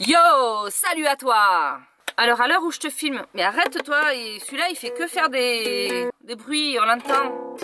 Yo, salut à toi. Alors à l'heure où je te filme, mais arrête-toi, et celui-là il fait que faire des bruits, on l'entend.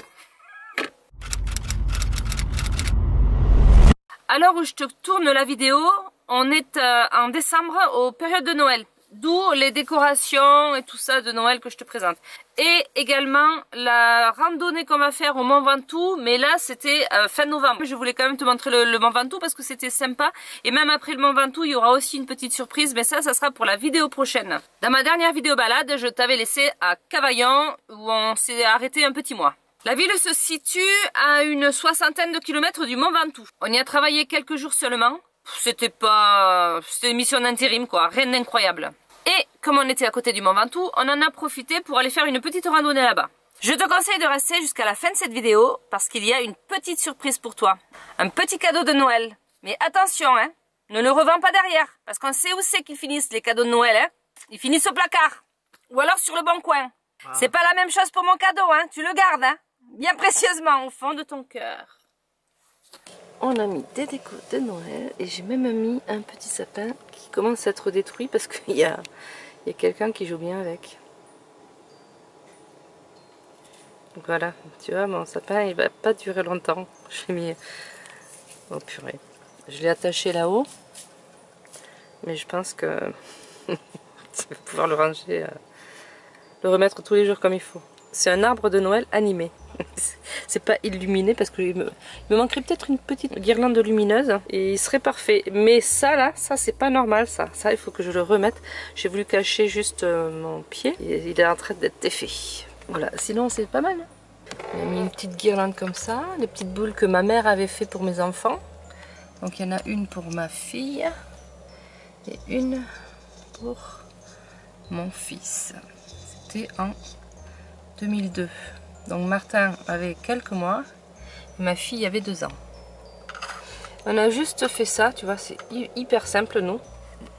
À l'heure où je te tourne la vidéo, on est en décembre, aux périodes de Noël. D'où les décorations et tout ça de Noël que je te présente. Et également la randonnée qu'on va faire au Mont Ventoux, mais là c'était fin novembre. Je voulais quand même te montrer le Mont Ventoux parce que c'était sympa. Et même après le Mont Ventoux, il y aura aussi une petite surprise, mais ça sera pour la vidéo prochaine. Dans ma dernière vidéo balade, je t'avais laissé à Cavaillon où on s'est arrêté un petit mois. La ville se situe à une 60aine de kilomètres du Mont Ventoux. On y a travaillé quelques jours seulement. C'était une mission d'intérim quoi, rien d'incroyable. Et comme on était à côté du Mont Ventoux, on en a profité pour aller faire une petite randonnée là-bas. Je te conseille de rester jusqu'à la fin de cette vidéo parce qu'il y a une petite surprise pour toi. Un petit cadeau de Noël. Mais attention, hein, ne le revends pas derrière parce qu'on sait où c'est qu'ils finissent les cadeaux de Noël, hein. Ils finissent au placard ou alors sur le bon coin. Ah. C'est pas la même chose pour mon cadeau, hein. Tu le gardes, hein, bien précieusement au fond de ton cœur. On a mis des décos de Noël et j'ai même mis un petit sapin qui commence à être détruit parce qu'il y a quelqu'un qui joue bien avec. Donc voilà, tu vois, mon sapin il va pas durer longtemps. Je l'ai mis... Oh purée. Je l'ai attaché là-haut. Mais je pense que je vais pouvoir le ranger, le remettre tous les jours comme il faut. C'est un arbre de Noël animé. C'est pas illuminé parce que il me manquerait peut-être une petite guirlande lumineuse et il serait parfait. Mais ça là, ça c'est pas normal ça. Ça il faut que je le remette. J'ai voulu cacher juste mon pied et il est en train d'être défait. Voilà, sinon c'est pas mal. On a mis une petite guirlande comme ça, les petites boules que ma mère avait fait pour mes enfants. Donc il y en a une pour ma fille et une pour mon fils. C'était en 2002. Donc Martin avait quelques mois et ma fille avait 2 ans. On a juste fait ça, tu vois, c'est hyper simple nous.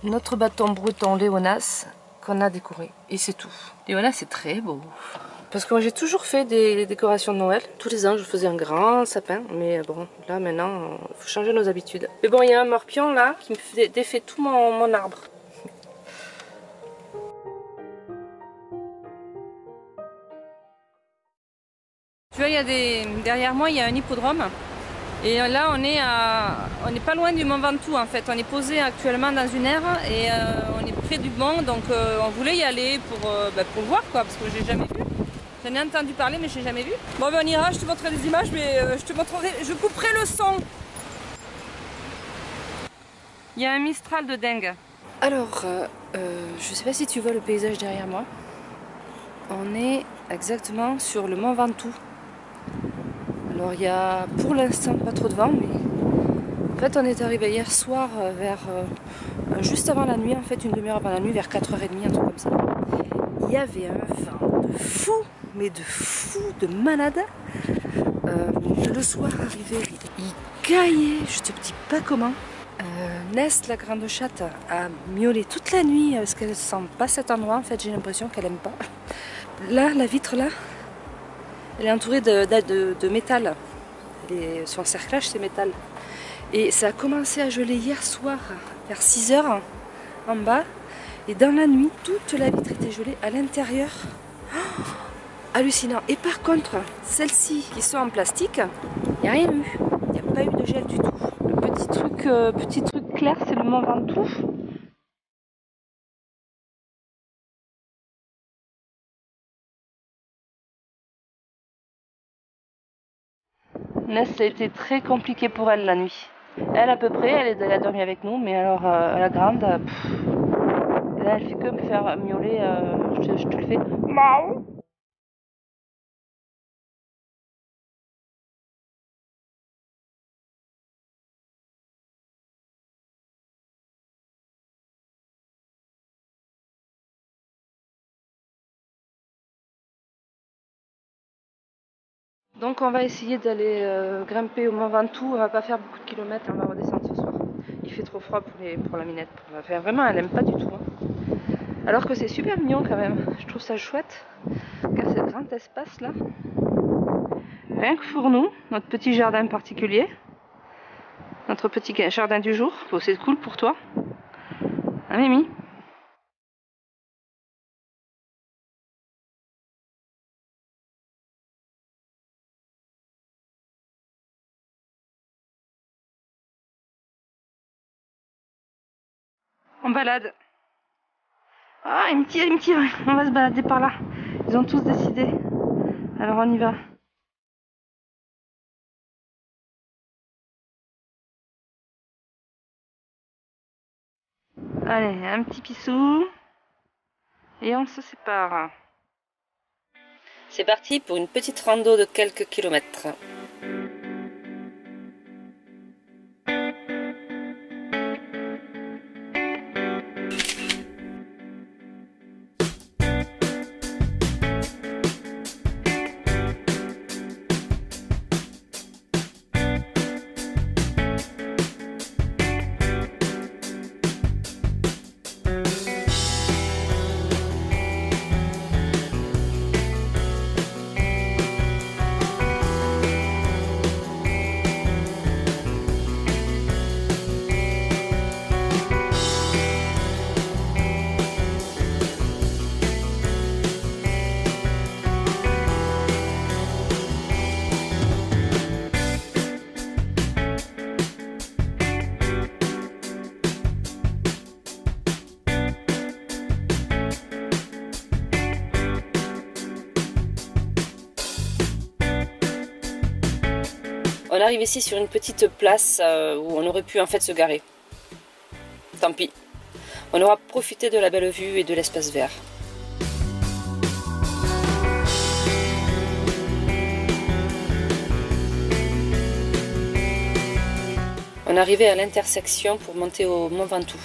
Notre bâton breton Léonas qu'on a décoré et c'est tout. Léonas c'est très beau. Parce que moi j'ai toujours fait des décorations de Noël. Tous les ans je faisais un grand sapin. Mais bon, là maintenant il faut changer nos habitudes. Mais bon, il y a un morpion là qui me défait tout mon arbre. Tu vois, derrière moi, il y a un hippodrome. Et là, on est pas loin du Mont Ventoux en fait. On est posé actuellement dans une aire et on est près du mont. Donc on voulait y aller pour le voir quoi, parce que j'ai jamais vu. J'en ai entendu parler, mais je n'ai jamais vu. Bon, ben on ira, je te montrerai des images, mais je couperai le son. Il y a un Mistral de dingue. Alors, je sais pas si tu vois le paysage derrière moi. On est exactement sur le Mont Ventoux. Alors il y a pour l'instant pas trop de vent, mais en fait on est arrivé hier soir vers juste avant la nuit, en fait une demi-heure avant la nuit, vers 4h30, un truc comme ça. Il y avait un vent de fou, mais de fou, de malade. Le soir arrivé, il caillait, je te dis pas comment. Ness, la grande chatte, a miaulé toute la nuit parce qu'elle sent pas cet endroit, en fait j'ai l'impression qu'elle aime pas. Là, la vitre là, elle est entourée de métal. Son cerclage c'est métal. Et ça a commencé à geler hier soir vers 6h en bas. Et dans la nuit, toute la vitre était gelée à l'intérieur. Oh, hallucinant. Et par contre, celles-ci qui sont en plastique, il n'y a rien eu. Il n'y a pas eu de gel du tout. Le petit truc clair, c'est le Mont Ventoux. Ness, ça a été très compliqué pour elle la nuit. Elle à peu près, elle a dormi avec nous, mais alors la grande, là elle fait que me faire miauler, je te le fais. Miaou. Donc on va essayer d'aller grimper au Mont Ventoux, on va pas faire beaucoup de kilomètres, on va redescendre ce soir. Il fait trop froid pour la minette. Enfin, vraiment elle aime pas du tout. Hein. Alors que c'est super mignon quand même, je trouve ça chouette. Car ce grand espace là. Rien que pour nous, notre petit jardin particulier. Notre petit jardin du jour, bon, c'est cool pour toi. Hein, Mimi? On balade. Ah, il me tire, on va se balader par là. Ils ont tous décidé. Alors on y va. Allez, un petit pissou. Et on se sépare. C'est parti pour une petite rando de quelques kilomètres. On arrive ici sur une petite place où on aurait pu en fait se garer. Tant pis. On aura profité de la belle vue et de l'espace vert. On est arrivé à l'intersection pour monter au Mont Ventoux.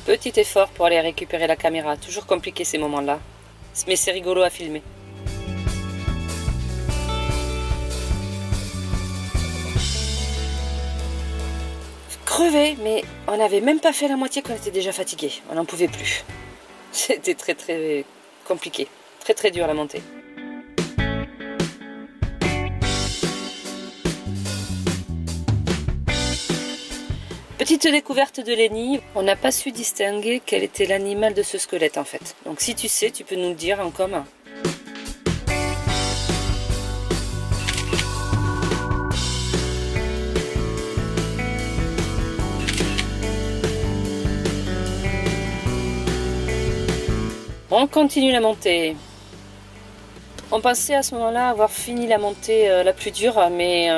Petit effort pour aller récupérer la caméra, toujours compliqué ces moments-là, mais c'est rigolo à filmer. Crevé, mais on n'avait même pas fait la moitié qu'on était déjà fatigué, on n'en pouvait plus. C'était très compliqué, très dur la montée. Petite découverte de Lenny, on n'a pas su distinguer quel était l'animal de ce squelette en fait. Donc si tu sais, tu peux nous le dire en commun. On continue la montée. On pensait à ce moment-là avoir fini la montée la plus dure, mais...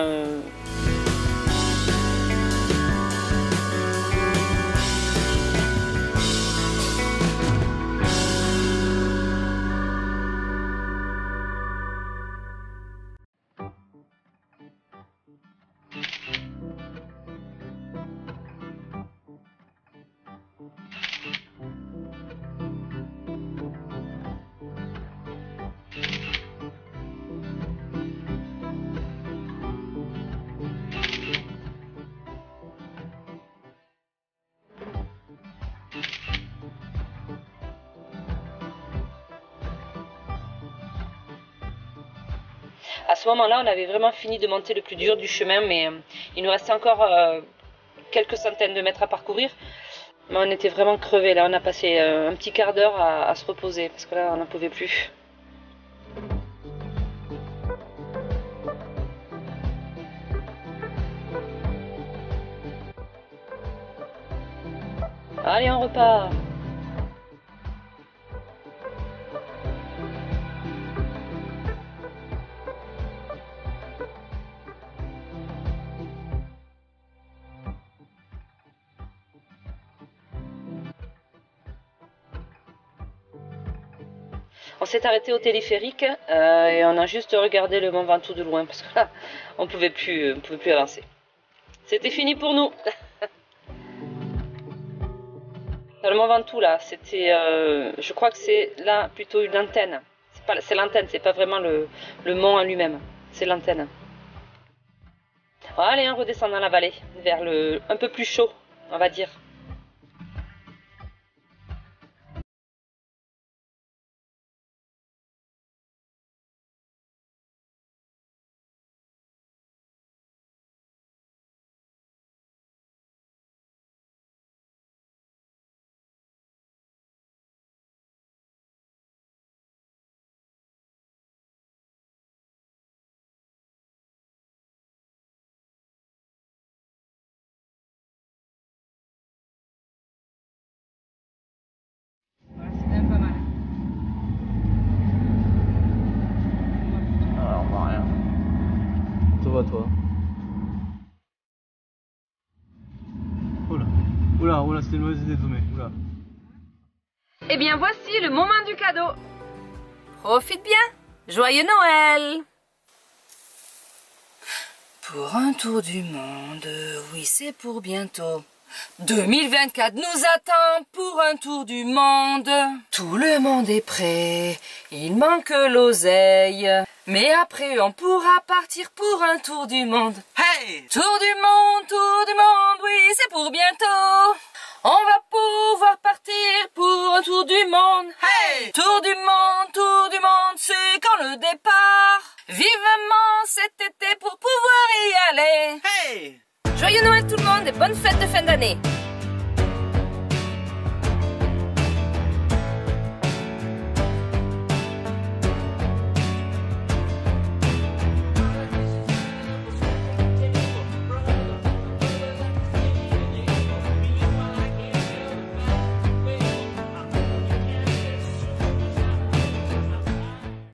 À ce moment-là, on avait vraiment fini de monter le plus dur du chemin, mais il nous restait encore quelques centaines de mètres à parcourir. Mais on était vraiment crevés. Là, on a passé un petit quart d'heure à se reposer, parce que là, on n'en pouvait plus. Allez, on repart. On s'est arrêté au téléphérique et on a juste regardé le Mont Ventoux de loin parce que là, on pouvait plus avancer. C'était fini pour nous. Dans le Mont Ventoux, là, c'était, je crois que c'est là plutôt une antenne. C'est l'antenne, c'est pas vraiment le mont en lui-même. C'est l'antenne. Allez, on redescend dans la vallée, vers un peu plus chaud, on va dire. Toi. Oula, oula, oula, c'était une mauvaise idée de zoomer. Oula. Eh bien voici le moment du cadeau. Profite bien. Joyeux Noël. Pour un tour du monde, oui c'est pour bientôt. 2024 nous attend pour un tour du monde. Tout le monde est prêt, il manque l'oseille. Mais après on pourra partir pour un tour du monde. Hey! Tour du monde, oui c'est pour bientôt. On va pouvoir partir pour un tour du monde. Hey! Tour du monde, c'est quand le départ. Vivement cet été pour pouvoir y aller. Hey! Joyeux Noël tout le monde et bonne fête de fin d'année.